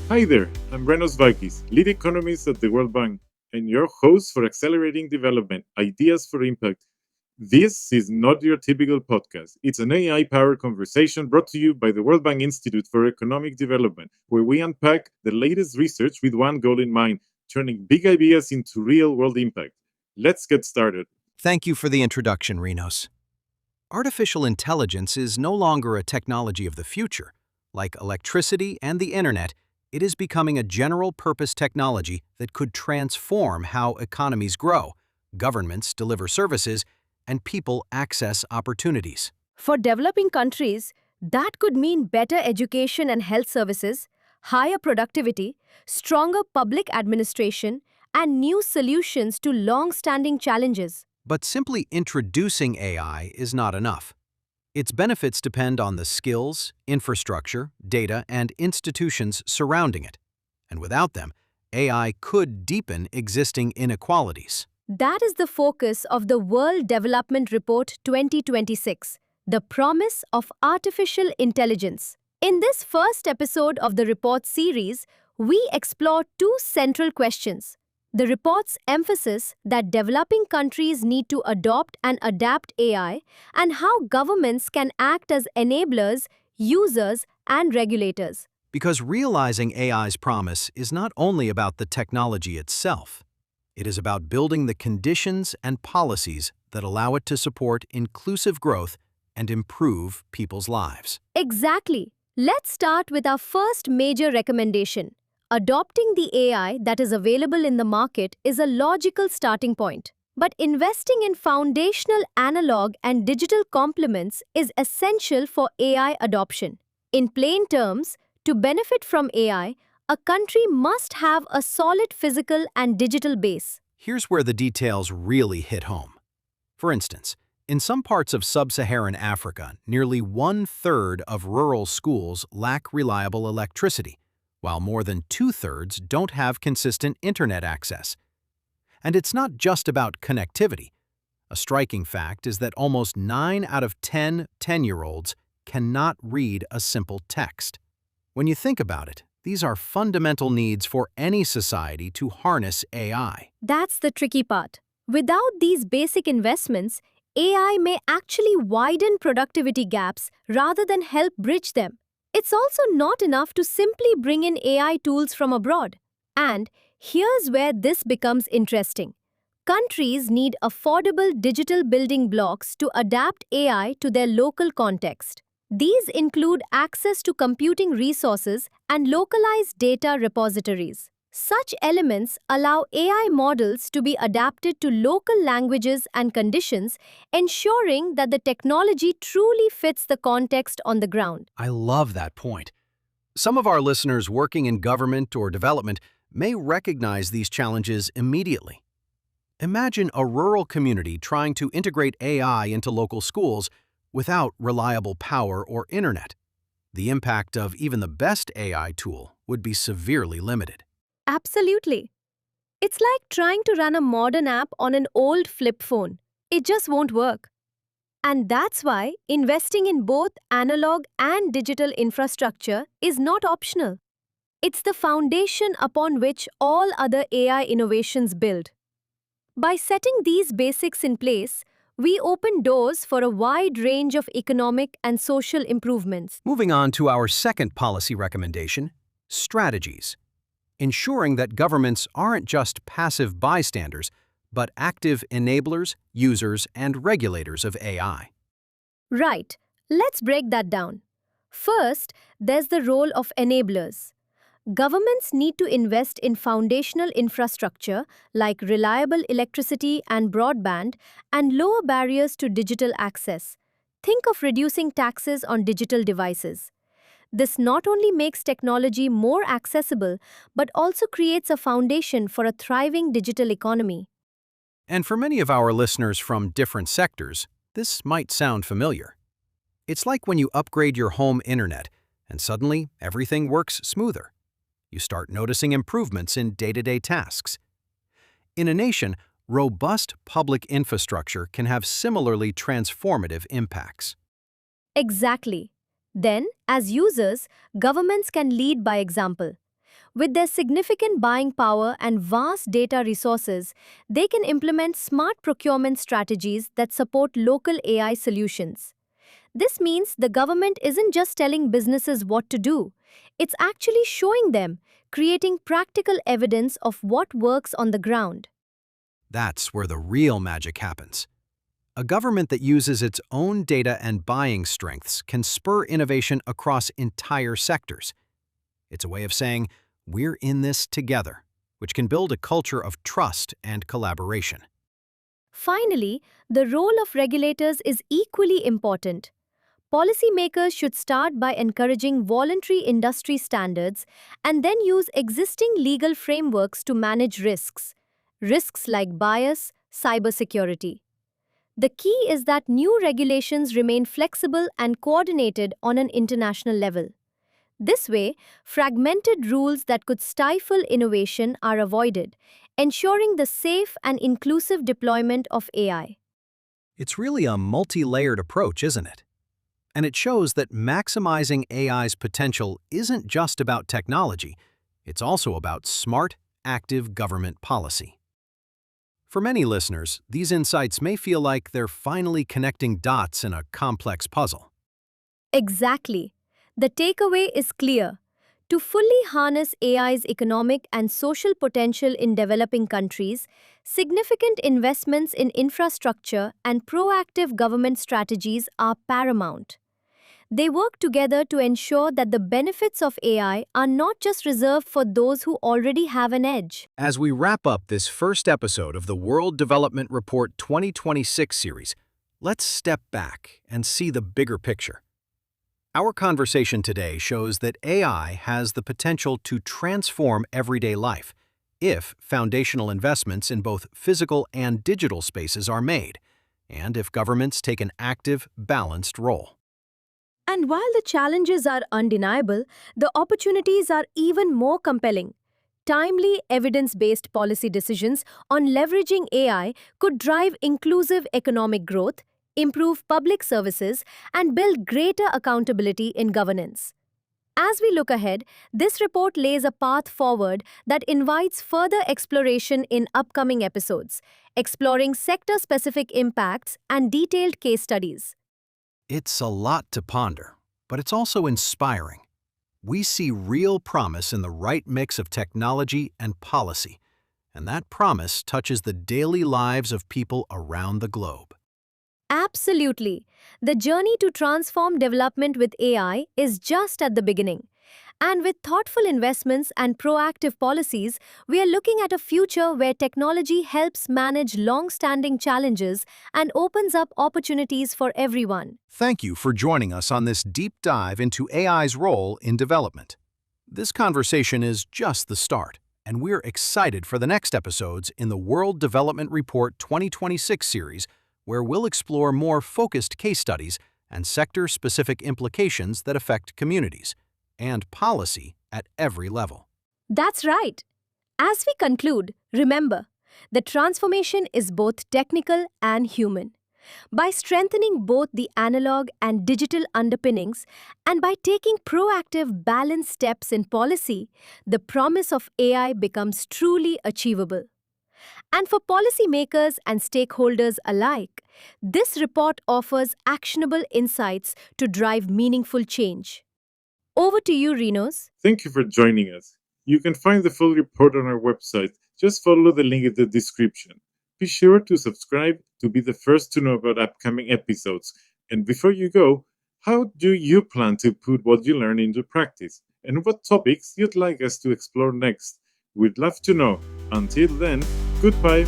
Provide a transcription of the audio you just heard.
Hi there, I'm Renos Vakis, lead economist at the World Bank, and your host for Accelerating Development Ideas for Impact. This is not your typical podcast. It's an AI powered conversation brought to you by the World Bank Institute for Economic Development, where we unpack the latest research with one goal in mind, turning big ideas into real world impact. Let's get started. Thank you for the introduction, Renos. Artificial intelligence is no longer a technology of the future. Like electricity and the internet, it is becoming a general-purpose technology that could transform how economies grow, governments deliver services, and people access opportunities. For developing countries, that could mean better education and health services, higher productivity, stronger public administration, and new solutions to long-standing challenges. But simply introducing AI is not enough. Its benefits depend on the skills, infrastructure, data, and institutions surrounding it. And without them, AI could deepen existing inequalities. That is the focus of the World Development Report 2026, the promise of artificial intelligence. In this first episode of the report series, we explore two central questions. The report's emphasis that developing countries need to adopt and adapt AI, and how governments can act as enablers, users, and regulators. Because realizing AI's promise is not only about the technology itself. It is about building the conditions and policies that allow it to support inclusive growth and improve people's lives. Exactly. Let's start with our first major recommendation. Adopting the AI that is available in the market is a logical starting point. But investing in foundational analog and digital complements is essential for AI adoption. In plain terms, to benefit from AI, a country must have a solid physical and digital base. Here's where the details really hit home. For instance, in some parts of Sub-Saharan Africa, nearly 1/3 of rural schools lack reliable electricity, while more than 2/3 don't have consistent internet access. And it's not just about connectivity. A striking fact is that almost 9 out of 10 10-year-olds cannot read a simple text. When you think about it, these are fundamental needs for any society to harness AI. That's the tricky part. Without these basic investments, AI may actually widen productivity gaps rather than help bridge them. It's also not enough to simply bring in AI tools from abroad. And here's where this becomes interesting. Countries need affordable digital building blocks to adapt AI to their local context. These include access to computing resources and localized data repositories. Such elements allow AI models to be adapted to local languages and conditions, ensuring that the technology truly fits the context on the ground. I love that point. Some of our listeners working in government or development may recognize these challenges immediately. Imagine a rural community trying to integrate AI into local schools without reliable power or internet. The impact of even the best AI tool would be severely limited. Absolutely. It's like trying to run a modern app on an old flip phone. It just won't work. And that's why investing in both analog and digital infrastructure is not optional. It's the foundation upon which all other AI innovations build. By setting these basics in place, we open doors for a wide range of economic and social improvements. Moving on to our second policy recommendation, strategies. Ensuring that governments aren't just passive bystanders, but active enablers, users, and regulators of AI. Right, let's break that down. First, there's the role of enablers. Governments need to invest in foundational infrastructure like reliable electricity and broadband and lower barriers to digital access. Think of reducing taxes on digital devices. This not only makes technology more accessible, but also creates a foundation for a thriving digital economy. And for many of our listeners from different sectors, this might sound familiar. It's like when you upgrade your home internet, and suddenly everything works smoother. You start noticing improvements in day-to-day tasks. In a nation, robust public infrastructure can have similarly transformative impacts. Exactly. Then, as users, governments can lead by example. With their significant buying power and vast data resources, they can implement smart procurement strategies that support local AI solutions. This means the government isn't just telling businesses what to do, it's actually showing them, creating practical evidence of what works on the ground. That's where the real magic happens. A government that uses its own data and buying strengths can spur innovation across entire sectors. It's a way of saying, we're in this together, which can build a culture of trust and collaboration. Finally, the role of regulators is equally important. Policymakers should start by encouraging voluntary industry standards and then use existing legal frameworks to manage risks. Risks like bias, cybersecurity. The key is that new regulations remain flexible and coordinated on an international level. This way, fragmented rules that could stifle innovation are avoided, ensuring the safe and inclusive deployment of AI. It's really a multi-layered approach, isn't it? And it shows that maximizing AI's potential isn't just about technology, it's also about smart, active government policy. For many listeners, these insights may feel like they're finally connecting dots in a complex puzzle. Exactly. The takeaway is clear. To fully harness AI's economic and social potential in developing countries, significant investments in infrastructure and proactive government strategies are paramount. They work together to ensure that the benefits of AI are not just reserved for those who already have an edge. As we wrap up this first episode of the World Development Report 2026 series, let's step back and see the bigger picture. Our conversation today shows that AI has the potential to transform everyday life if foundational investments in both physical and digital spaces are made, and if governments take an active, balanced role. And while the challenges are undeniable, the opportunities are even more compelling. Timely, evidence-based policy decisions on leveraging AI could drive inclusive economic growth, improve public services, and build greater accountability in governance. As we look ahead, this report lays a path forward that invites further exploration in upcoming episodes, exploring sector-specific impacts and detailed case studies. It's a lot to ponder, but it's also inspiring. We see real promise in the right mix of technology and policy, and that promise touches the daily lives of people around the globe. Absolutely. The journey to transform development with AI is just at the beginning. And with thoughtful investments and proactive policies, we are looking at a future where technology helps manage long-standing challenges and opens up opportunities for everyone. Thank you for joining us on this deep dive into AI's role in development. This conversation is just the start, and we're excited for the next episodes in the World Development Report 2026 series, where we'll explore more focused case studies and sector-specific implications that affect communities and policy at every level. That's right. As we conclude, remember, the transformation is both technical and human. By strengthening both the analog and digital underpinnings, and by taking proactive, balanced steps in policy, the promise of AI becomes truly achievable. And for policymakers and stakeholders alike, this report offers actionable insights to drive meaningful change. Over to you, Rinos. Thank you for joining us. You can find the full report on our website. Just follow the link in the description. Be sure to subscribe to be the first to know about upcoming episodes. And before you go, how do you plan to put what you learn into practice? And what topics you'd like us to explore next? We'd love to know. Until then, goodbye.